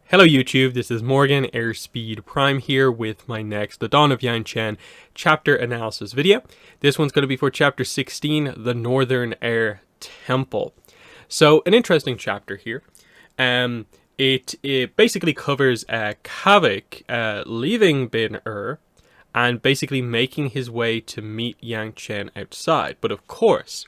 Hello YouTube, this is Morgan Airspeed Prime here with my next The Dawn of Yangchen chapter analysis video. This one's going to be for chapter 16, The Northern Air Temple. So an interesting chapter here. It basically covers Kavik leaving Bin and basically making his way to meet Yangchen outside. But of course,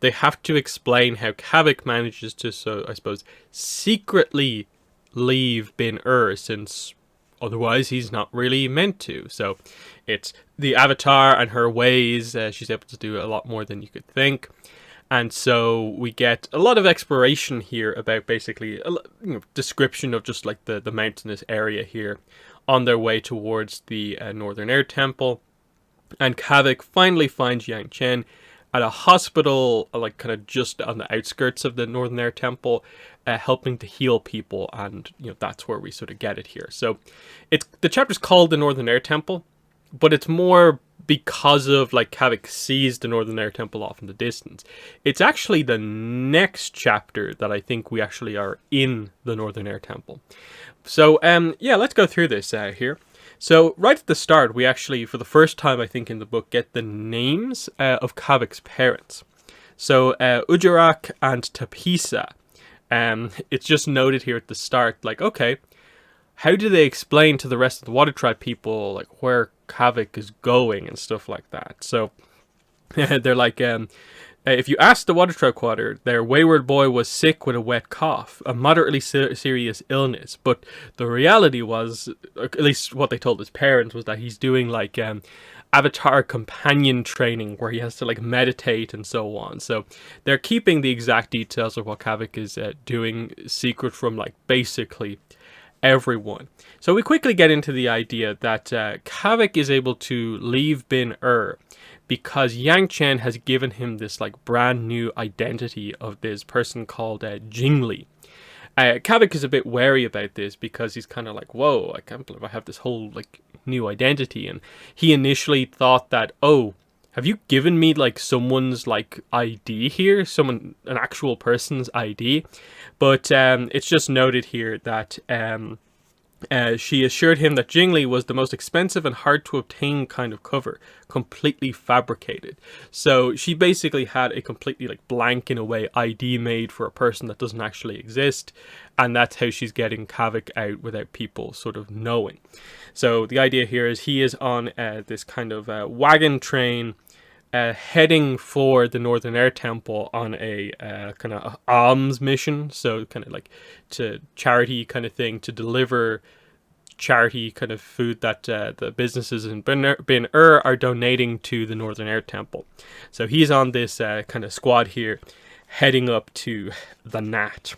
they have to explain how Kavik manages to, secretly leave Bin since otherwise he's not really meant to. So it's the Avatar and her ways. She's able to do a lot more than you could think. And so we get a lot of exploration here about basically a description of just like the mountainous area here on their way towards the Northern Air Temple. And Kavik finally finds Yangchen at a hospital, like kind of just on the outskirts of the Northern Air Temple, helping to heal people, and that's where we sort of get it here. So the chapter's called the Northern Air Temple, but it's more because of like Kavik sees the Northern Air Temple off in the distance. It's actually the next chapter that I think we actually are in the Northern Air Temple. So yeah, let's go through this here. So right at the start, we actually, for the first time I think in the book, get the names of Kavik's parents. So Ujarak and Tapisa. It's just noted here at the start, like, okay, how do they explain to the rest of the Water Tribe people like where Kavik is going and stuff like that? So they're like, if you ask the Water Tribe quarter, their wayward boy was sick with a wet cough, a moderately serious illness. But the reality was, at least what they told his parents, was that he's doing like Avatar companion training where he has to like meditate and so on. So they're keeping the exact details of what Kavik is doing secret from like basically everyone. So we quickly get into the idea that Kavik is able to leave Bin because Yangchen has given him this like brand new identity of this person called Jingli. Kavik is a bit wary about this because he's kind of like, whoa, I can't believe I have this whole like new identity. And he initially thought that, oh, have you given me like someone's like ID here, an actual person's ID? But it's just noted here that she assured him that Jingli was the most expensive and hard to obtain kind of cover, completely fabricated. So she basically had a completely like blank in a way ID made for a person that doesn't actually exist, and that's how she's getting Kavik out without people sort of knowing. So the idea here is he is on this kind of wagon train heading for the Northern Air Temple on a kind of alms mission, so kind of like to charity kind of thing, to deliver charity kind of food that the businesses in Bin are donating to the Northern Air Temple. So he's on this kind of squad here, heading up to the Nat.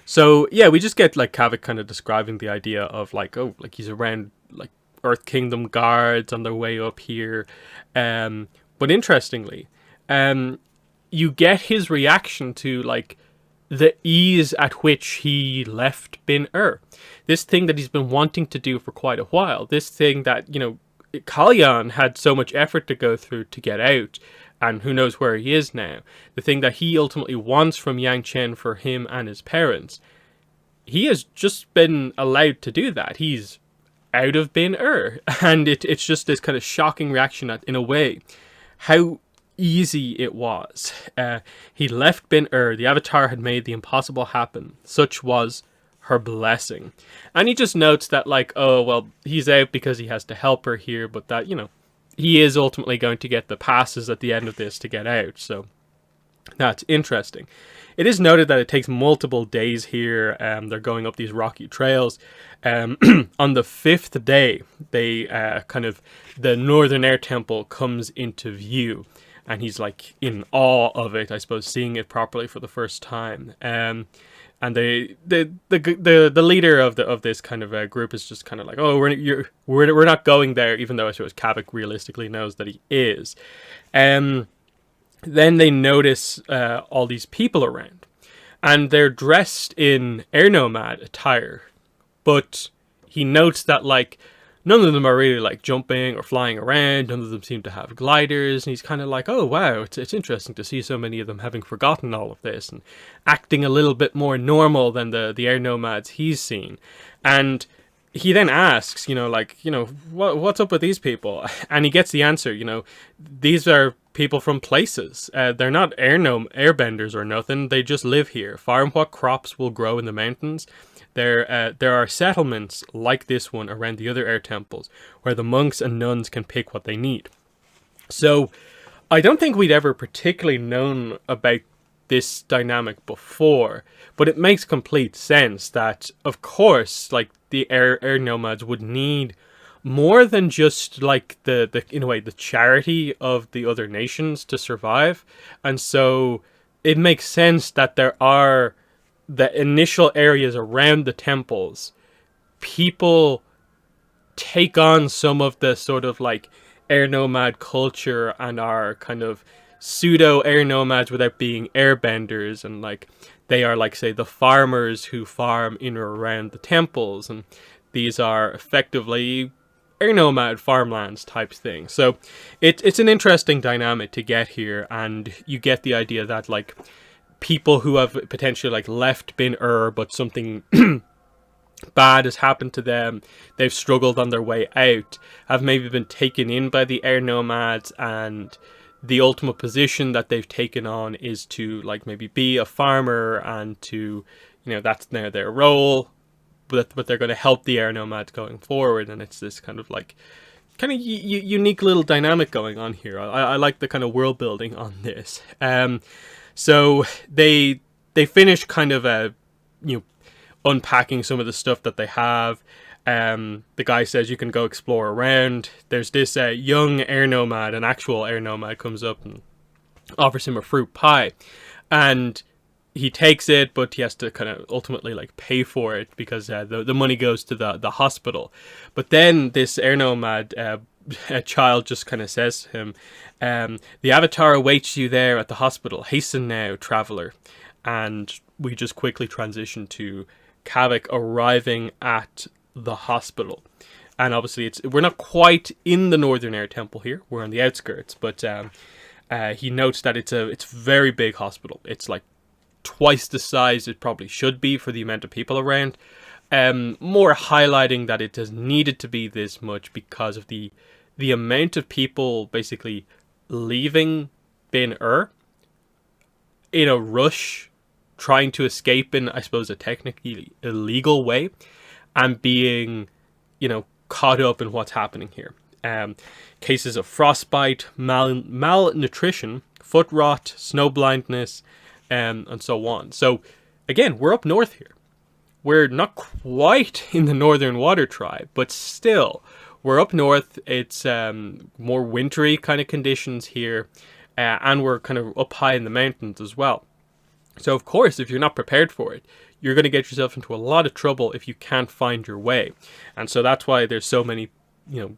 So yeah, we just get like Kavik kind of describing the idea of like, oh, like he's around like Earth Kingdom guards on their way up here. But interestingly, you get his reaction to like the ease at which he left Bin This thing that he's been wanting to do for quite a while. This thing that, Kalyan had so much effort to go through to get out, and who knows where he is now. The thing that he ultimately wants from Yangchen for him and his parents. He has just been allowed to do that. He's out of Bin and it's just this kind of shocking reaction at, in a way, how easy it was. He left Bin the Avatar had made the impossible happen. Such was her blessing. And he just notes that like, oh, well, he's out because he has to help her here, but that, he is ultimately going to get the passes at the end of this to get out. So that's interesting. It is noted that it takes multiple days here. They're going up these rocky trails. On the fifth day, they the Northern Air Temple comes into view, and he's like in awe of it, I suppose, seeing it properly for the first time. And the leader of this kind of group is just kind of like, oh, we're not going there, even though I suppose Kavik realistically knows that he is. Then they notice all these people around, and they're dressed in air nomad attire, but he notes that like none of them are really like jumping or flying around. None of them seem to have gliders. And he's kind of like, oh wow, it's interesting to see so many of them having forgotten all of this and acting a little bit more normal than the air nomads he's seen. And he then asks, what's up with these people? And he gets the answer, these are people from places. They're not airbenders or nothing. They just live here. Farm what crops will grow in the mountains. There are settlements like this one around the other air temples where the monks and nuns can pick what they need. So I don't think we'd ever particularly known about this dynamic before, but it makes complete sense that, of course, like the air nomads would need more than just like the in a way the charity of the other nations to survive. And so it makes sense that there are the initial areas around the temples, people take on some of the sort of like air nomad culture and are kind of pseudo air nomads without being airbenders, and like they are like, say, the farmers who farm in or around the temples, and these are effectively air nomad farmlands type thing. So it's an interesting dynamic to get here, and you get the idea that like people who have potentially like left Bin but something bad has happened to them, they've struggled on their way out, have maybe been taken in by the air nomads, and the ultimate position that they've taken on is to like maybe be a farmer, and to, that's now their role, but they're going to help the air nomads going forward. And it's this kind of unique little dynamic going on here. I like the kind of world building on this. So they finish kind of unpacking some of the stuff that they have. The guy says you can go explore around. There's this young air nomad, an actual air nomad, comes up and offers him a fruit pie, and he takes it, but he has to kind of ultimately like pay for it because the money goes to the hospital. But then this air nomad a child just kind of says to him, the avatar awaits you there at the hospital. Hasten now, traveler. And we just quickly transition to Kavik arriving at the hospital. And obviously we're not quite in the Northern Air Temple here. We're on the outskirts, but he notes that it's a very big hospital. It's like twice the size it probably should be for the amount of people around. More highlighting that it has needed to be this much because of the amount of people basically leaving Bin in a rush, trying to escape in, I suppose, a technically illegal way, and being, caught up in what's happening here. Cases of frostbite, malnutrition, foot rot, snow blindness, and so on. So, again, we're up north here. We're not quite in the Northern Water Tribe, but still, we're up north. It's more wintry kind of conditions here, and we're kind of up high in the mountains as well. So, of course, if you're not prepared for it, you're going to get yourself into a lot of trouble if you can't find your way. And so that's why there's so many,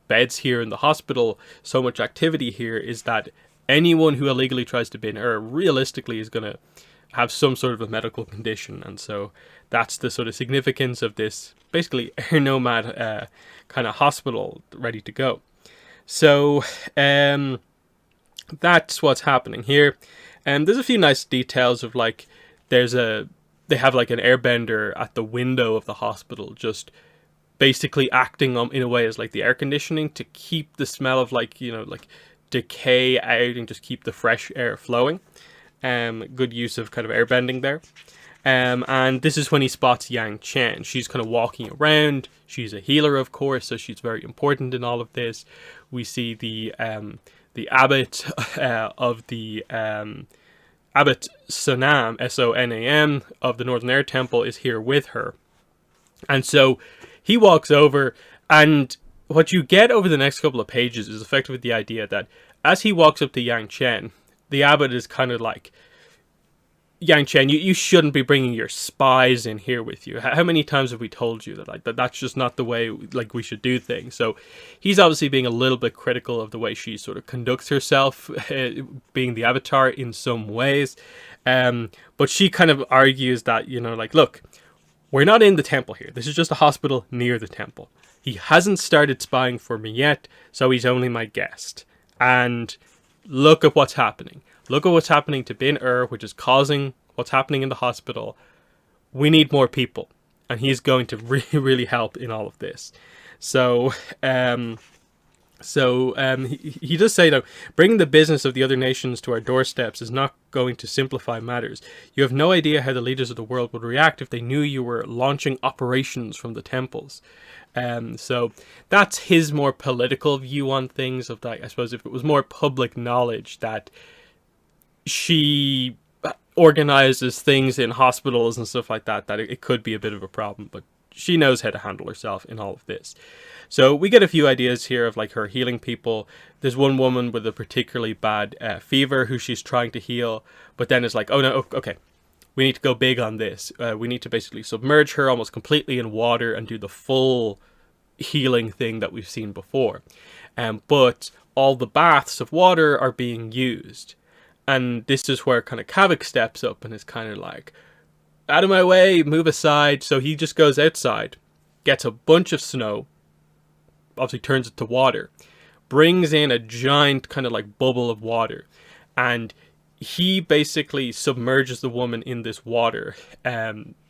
beds here in the hospital, so much activity here, is that anyone who illegally tries to bin realistically is going to have some sort of a medical condition. And so that's the sort of significance of this basically air nomad kind of hospital ready to go. So that's what's happening here. And there's a few nice details of like, they have like an airbender at the window of the hospital, just basically acting in a way as like the air conditioning to keep the smell of like decay out and just keep the fresh air flowing. Good use of kind of airbending there. And this is when he spots Yangchen. She's kind of walking around. She's a healer, of course, so she's very important in all of this. We see the Abbott of the Abbott Sonam, Sonam, of the Northern Air Temple is here with her. And so he walks over, and what you get over the next couple of pages is effectively the idea that as he walks up to Yangchen, the Abbott is kind of like, Yangchen, you shouldn't be bringing your spies in here with you. How many times have we told you that that's just not the way we should do things? So he's obviously being a little bit critical of the way she sort of conducts herself, being the avatar in some ways. But she kind of argues that, look, we're not in the temple here. This is just a hospital near the temple. He hasn't started spying for me yet, so he's only my guest. And look at what's happening. Look at what's happening to Bin which is causing what's happening in the hospital. We need more people. And he's going to really, really help in all of this. So, he does say, though, bringing the business of the other nations to our doorsteps is not going to simplify matters. You have no idea how the leaders of the world would react if they knew you were launching operations from the temples. So that's his more political view on things. Of that, I suppose, if it was more public knowledge that she organizes things in hospitals and stuff like that, that it could be a bit of a problem. But she knows how to handle herself in all of this. So we get a few ideas here of like her healing people. There's one woman with a particularly bad fever who she's trying to heal, but then it's like, oh no, okay, we need to go big on this. We need to basically submerge her almost completely in water and do the full healing thing that we've seen before. But all the baths of water are being used. And this is where kind of Kavik steps up and is kind of like, out of my way, move aside. So he just goes outside, gets a bunch of snow, obviously turns it to water, brings in a giant kind of like bubble of water, and he basically submerges the woman in this water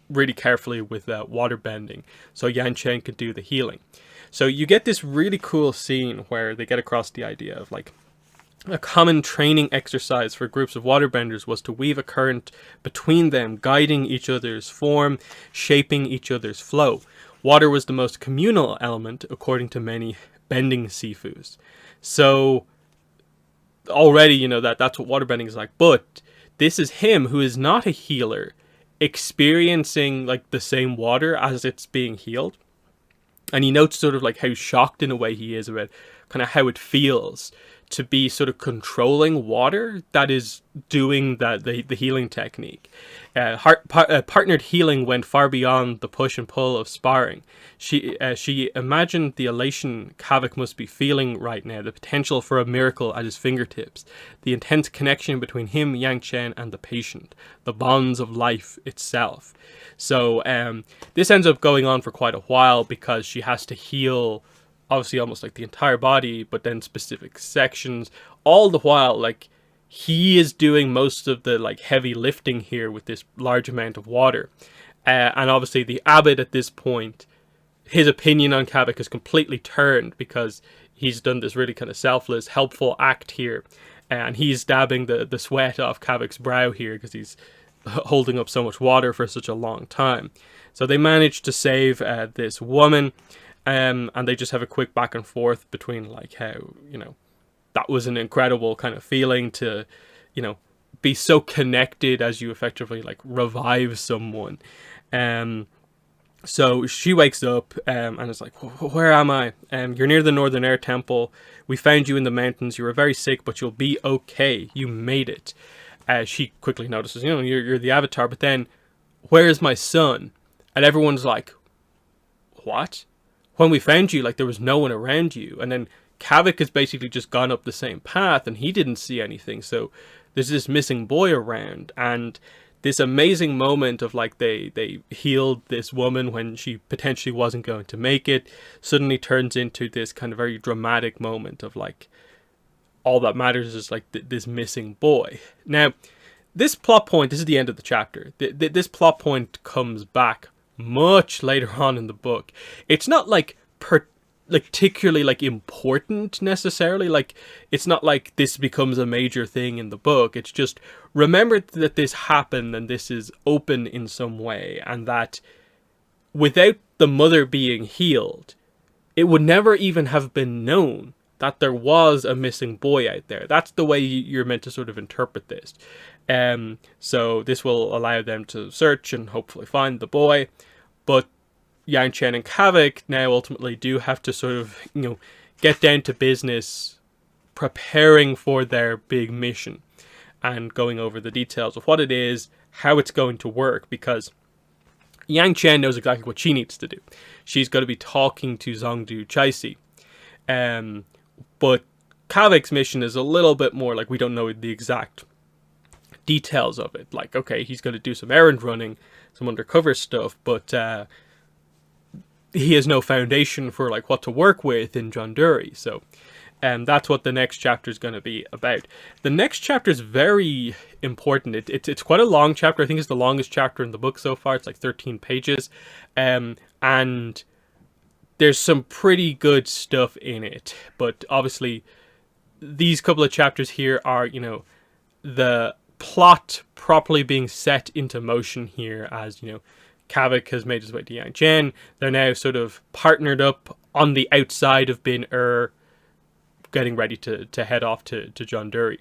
really carefully with water bending, so Yangchen could do the healing. So you get this really cool scene where they get across the idea of like, a common training exercise for groups of waterbenders was to weave a current between them, guiding each other's form, shaping each other's flow. Water was the most communal element, according to many bending sifus. So already, you know, that's what waterbending is like. But this is him, who is not a healer, experiencing like the same water as it's being healed. And he notes sort of like how shocked in a way he is about kind of how it feels to be sort of controlling water that is doing the healing technique. Partnered healing went far beyond the push and pull of sparring. She imagined the elation Kavik must be feeling right now, the potential for a miracle at his fingertips, the intense connection between him, Yangchen, and the patient, the bonds of life itself. So this ends up going on for quite a while because she has to heal obviously almost like the entire body, but then specific sections, all the while like he is doing most of the like heavy lifting here with this large amount of water. And obviously the Abbott at this point, his opinion on Kavik is completely turned because he's done this really kind of selfless, helpful act here, and he's dabbing the sweat off Kavik's brow here because he's holding up so much water for such a long time. So they manage to save this woman. And they just have a quick back and forth between like how, you know, that was an incredible kind of feeling to, you know, be so connected as you effectively like revive someone. So she wakes up and is like, where am I? You're near the Northern Air Temple. We found you in the mountains. You were very sick, but you'll be okay. You made it. She quickly notices, you know, you're the Avatar, but then where's my son? And everyone's like, what? When we found you, like, there was no one around you. And then Kavik has basically just gone up the same path and he didn't see anything. So there's this missing boy around. And this amazing moment of like they healed this woman when she potentially wasn't going to make it suddenly turns into this kind of very dramatic moment of like, all that matters is like this missing boy. Now, this plot point, this is the end of the chapter. This plot point comes back much later on in the book. It's not like particularly like important necessarily, like it's not like this becomes a major thing in the book. It's just remember that this happened and this is open in some way, and that without the mother being healed, it would never even have been known that there was a missing boy out there. That's the way you're meant to sort of interpret this. So this will allow them to search and hopefully find the boy. But Yangchen and Kavik now ultimately do have to sort of, you know, get down to business preparing for their big mission and going over the details of what it is, how it's going to work, because Yangchen knows exactly what she needs to do. She's going to be talking to Zhongdu Chaisi. But Kavik's mission is a little bit more like we don't know the exact details of it. Like, okay, he's going to do some errand running, some undercover stuff, but he has no foundation for like what to work with in Jonduri. So that's what the next chapter is going to be about. The next chapter is very important. It's quite a long chapter. I think it's the longest chapter in the book so far. It's like 13 pages. And there's some pretty good stuff in it. But obviously, these couple of chapters here are, you know, the plot properly being set into motion here as, you know, Kavik has made his way to Yangchen. They're now sort of partnered up on the outside of Bin getting ready to head off to Jonduri.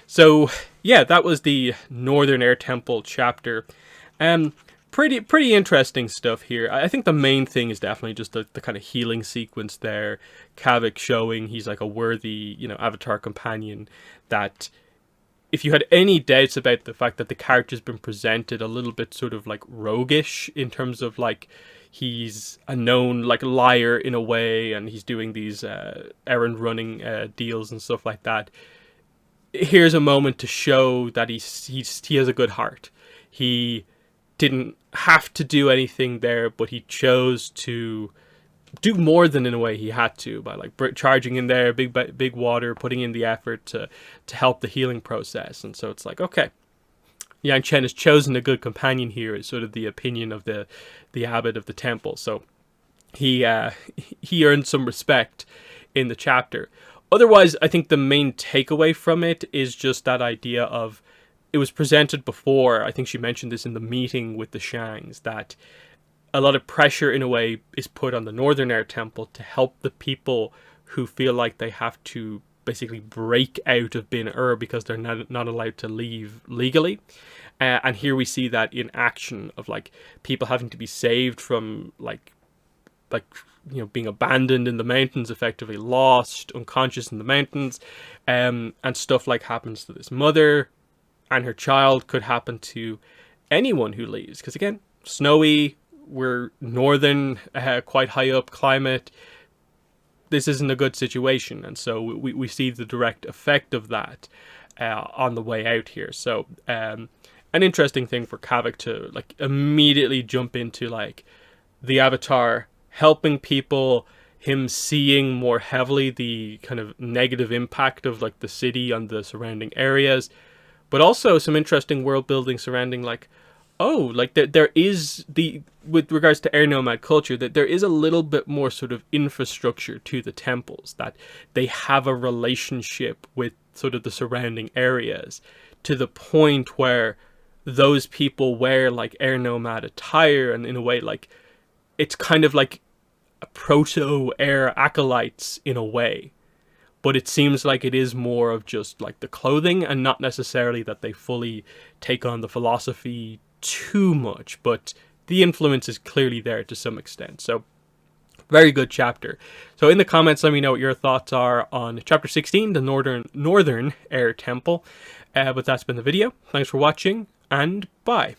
So yeah, that was the Northern Air Temple chapter. Pretty interesting stuff here. I think the main thing is definitely just the kind of healing sequence there. Kavik showing he's like a worthy, you know, Avatar companion. That if you had any doubts about the fact that the character's been presented a little bit sort of like roguish in terms of like he's a known like liar in a way, and he's doing these errand running deals and stuff like that, here's a moment to show that he has a good heart. He didn't have to do anything there, but he chose to do more than in a way he had to by like charging in there, big water, putting in the effort to help the healing process. And so it's like, okay, Yangchen has chosen a good companion here, is sort of the opinion of the abbot of the temple. So he earned some respect in the chapter. Otherwise, I think the main takeaway from it is just that idea of, it was presented before, I think she mentioned this in the meeting with the Shangs, that a lot of pressure in a way is put on the Northern Air Temple to help the people who feel like they have to basically break out of Bin because they're not allowed to leave legally. And here we see that in action of like people having to be saved from like you know, being abandoned in the mountains, effectively lost, unconscious in the mountains, and stuff like happens to this mother and her child could happen to anyone who leaves. Because again, snowy, we're northern, quite high up climate. This isn't a good situation, and so we see the direct effect of that on the way out here. So an interesting thing for Kavik to like immediately jump into, like the Avatar helping people, him seeing more heavily the kind of negative impact of like the city on the surrounding areas, but also some interesting world building surrounding like, oh, like there is with regards to air nomad culture, that there is a little bit more sort of infrastructure to the temples, that they have a relationship with sort of the surrounding areas to the point where those people wear like air nomad attire, and in a way like it's kind of like a proto air acolytes in a way, but it seems like it is more of just like the clothing and not necessarily that they fully take on the philosophy too much, but the influence is clearly there to some extent. So very good chapter. So in the comments, let me know what your thoughts are on chapter 16, the Northern Air Temple. But that's been the video. Thanks for watching, and bye.